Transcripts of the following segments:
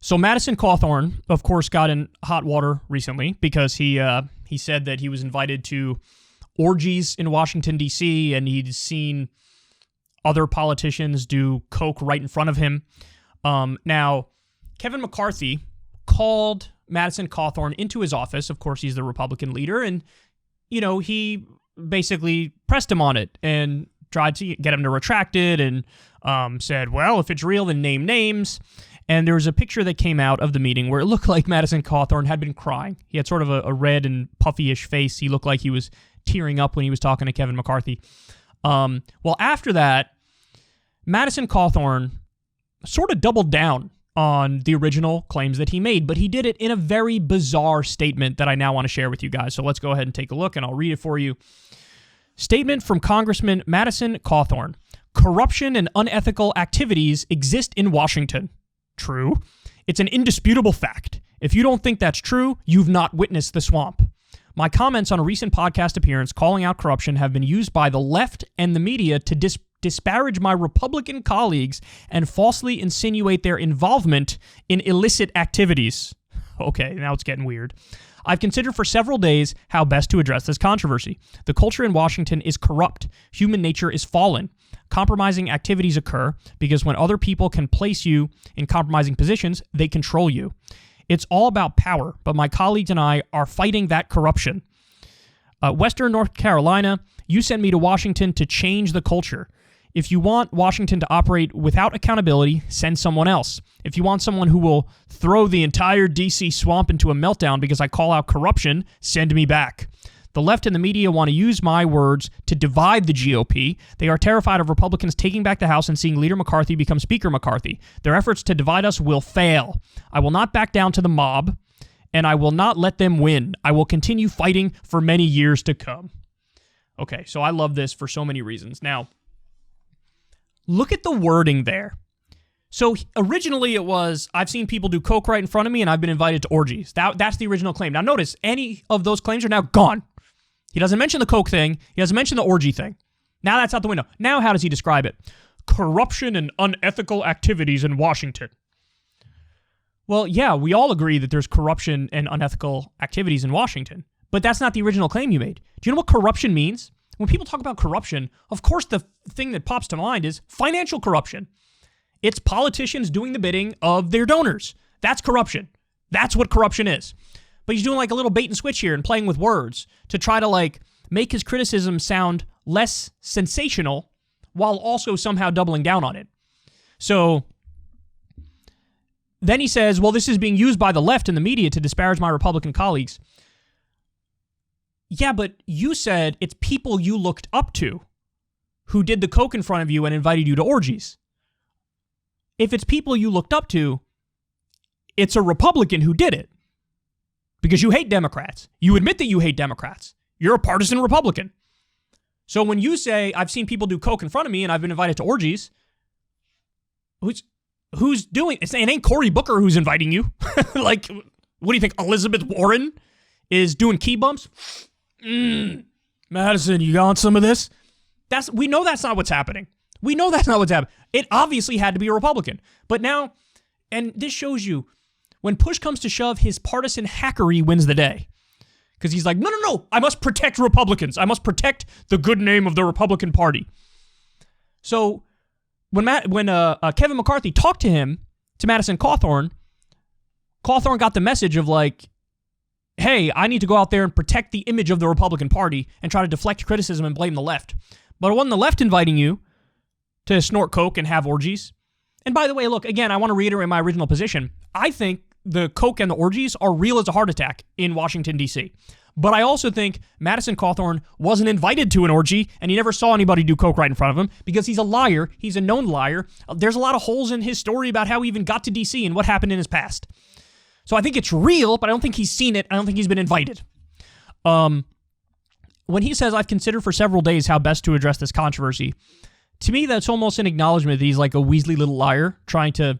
So Madison Cawthorn, of course, got in hot water recently because he said that he was invited to orgies in Washington, D.C., and he'd seen other politicians do coke right in front of him. Now, Kevin McCarthy called Madison Cawthorn into his office. Of course, he's the Republican leader, and, he basically pressed him on it and tried to get him to retract it and said, well, if it's real, then name names. And there was a picture that came out of the meeting where it looked like Madison Cawthorn had been crying. He had sort of a red and puffy-ish face. He looked like he was tearing up when he was talking to Kevin McCarthy. Well, after that, Madison Cawthorn sort of doubled down on the original claims that he made, but he did it in a very bizarre statement that I now want to share with you guys. So let's go ahead and take a look, and I'll read it for you. Statement from Congressman Madison Cawthorn. Corruption and unethical activities exist in Washington. True. It's an indisputable fact. If you don't think that's true, you've not witnessed the swamp. My comments on a recent podcast appearance calling out corruption have been used by the left and the media to disparage my Republican colleagues and falsely insinuate their involvement in illicit activities. Okay, now it's getting weird. I've considered for several days how best to address this controversy. The culture in Washington is corrupt. Human nature is fallen. Compromising activities occur because when other people can place you in compromising positions, they control you. It's all about power, but my colleagues and I are fighting that corruption. Western North Carolina, you sent me to Washington to change the culture. If you want Washington to operate without accountability, send someone else. If you want someone who will throw the entire D.C. swamp into a meltdown because I call out corruption, send me back. The left and the media want to use my words to divide the GOP. They are terrified of Republicans taking back the House and seeing Leader McCarthy become Speaker McCarthy. Their efforts to divide us will fail. I will not back down to the mob, and I will not let them win. I will continue fighting for many years to come. Okay, so I love this for so many reasons. Now, look at the wording there. So originally it was, I've seen people do coke right in front of me and I've been invited to orgies. That's the original claim. Now notice, any of those claims are now gone. He doesn't mention the coke thing. He doesn't mention the orgy thing. Now that's out the window. Now how does he describe it? Corruption and unethical activities in Washington. Well, yeah, we all agree that there's corruption and unethical activities in Washington, but that's not the original claim you made. Do you know what corruption means? When people talk about corruption, of course the thing that pops to mind is financial corruption. It's politicians doing the bidding of their donors. That's corruption. That's what corruption is. But he's doing like a little bait and switch here and playing with words to try to like make his criticism sound less sensational while also somehow doubling down on it. So then he says, well, this is being used by the left and the media to disparage my Republican colleagues. Yeah, but you said it's people you looked up to who did the coke in front of you and invited you to orgies. If it's people you looked up to, it's a Republican who did it. Because you hate Democrats. You admit that you hate Democrats. You're a partisan Republican. So when you say, I've seen people do coke in front of me and I've been invited to orgies, who's doing it? It ain't Cory Booker who's inviting you. Like, what do you think? Elizabeth Warren is doing key bumps? Madison, you got some of this? We know that's not what's happening. We know that's not what's happening. It obviously had to be a Republican. But now, and this shows you, when push comes to shove, his partisan hackery wins the day. Because he's like, no, I must protect Republicans. I must protect the good name of the Republican Party. So when Kevin McCarthy talked to Madison Cawthorn got the message of like, hey, I need to go out there and protect the image of the Republican Party and try to deflect criticism and blame the left. But it wasn't the left inviting you to snort coke and have orgies. And by the way, look, again, I want to reiterate my original position. I think the coke and the orgies are real as a heart attack in Washington, D.C. But I also think Madison Cawthorn wasn't invited to an orgy and he never saw anybody do coke right in front of him because he's a liar. He's a known liar. There's a lot of holes in his story about how he even got to D.C. and what happened in his past. So I think it's real, but I don't think he's seen it. I don't think he's been invited. When he says, I've considered for several days how best to address this controversy, to me, that's almost an acknowledgement that he's like a Weasley little liar trying to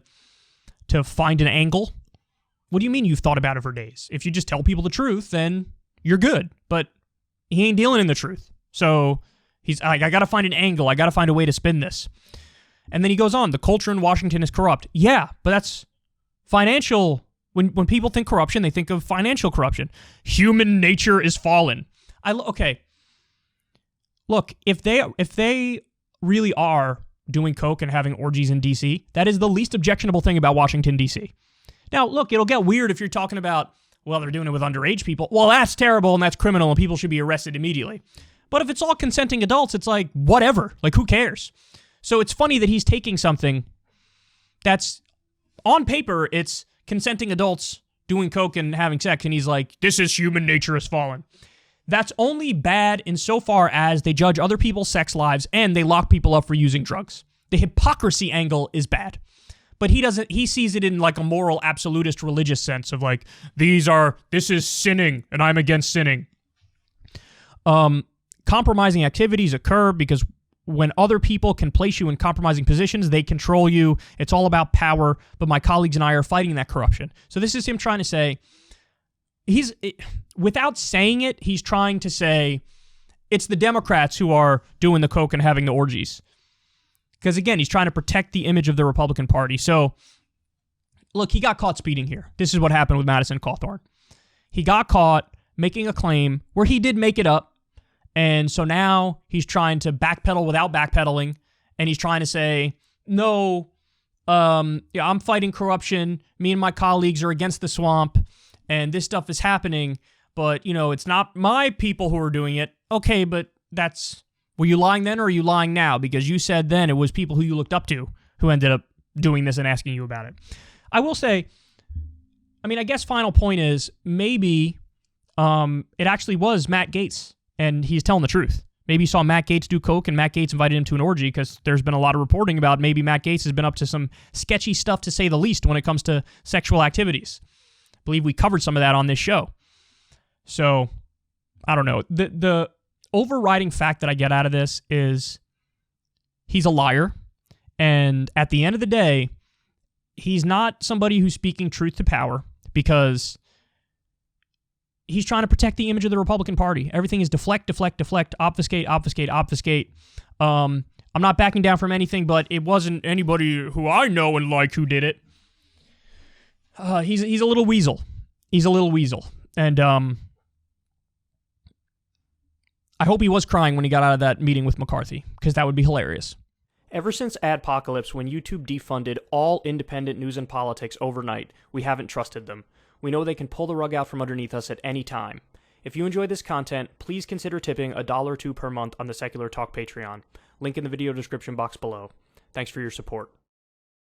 find an angle. What do you mean you've thought about it for days? If you just tell people the truth, then you're good. But he ain't dealing in the truth. So he's like, I got to find an angle. I got to find a way to spin this. And then he goes on, the culture in Washington is corrupt. Yeah, but Financial, when people think corruption, they think of financial corruption. Human nature is fallen. Okay. Look, if they really are doing coke and having orgies in D.C., that is the least objectionable thing about Washington, D.C. Now, look, it'll get weird if you're talking about, well, they're doing it with underage people. Well, that's terrible and that's criminal and people should be arrested immediately. But if it's all consenting adults, it's like, whatever. Like, who cares? So it's funny that he's taking something that's, on paper, it's consenting adults doing coke and having sex, and he's like, this is human nature has fallen. That's only bad insofar as they judge other people's sex lives and they lock people up for using drugs. The hypocrisy angle is bad. But he sees it in like a moral absolutist religious sense of like, this is sinning and I'm against sinning. Compromising activities occur because when other people can place you in compromising positions, they control you. It's all about power, but my colleagues and I are fighting that corruption. So this is him trying to say, without saying it, he's trying to say it's the Democrats who are doing the coke and having the orgies. Because again, he's trying to protect the image of the Republican Party. So, look, he got caught speeding here. This is what happened with Madison Cawthorn. He got caught making a claim where he did make it up. And so now he's trying to backpedal without backpedaling. And he's trying to say, no, I'm fighting corruption. Me and my colleagues are against the swamp. And this stuff is happening. But, it's not my people who are doing it. Okay, but were you lying then or are you lying now? Because you said then it was people who you looked up to who ended up doing this and asking you about it. I will say, I guess final point is maybe it actually was Matt Gaetz. And he's telling the truth. Maybe he saw Matt Gaetz do coke and Matt Gaetz invited him to an orgy because there's been a lot of reporting about maybe Matt Gaetz has been up to some sketchy stuff, to say the least, when it comes to sexual activities. I believe we covered some of that on this show. So, I don't know. The overriding fact that I get out of this is he's a liar. And at the end of the day, he's not somebody who's speaking truth to power because he's trying to protect the image of the Republican Party. Everything is deflect, obfuscate. I'm not backing down from anything, but it wasn't anybody who I know and like who did it. He's a little weasel. And I hope he was crying when he got out of that meeting with McCarthy, because that would be hilarious. Ever since Adpocalypse, when YouTube defunded all independent news and politics overnight, we haven't trusted them. We know they can pull the rug out from underneath us at any time. If you enjoy this content, please consider tipping $1 or $2 per month on the Secular Talk Patreon. Link in the video description box below. Thanks for your support.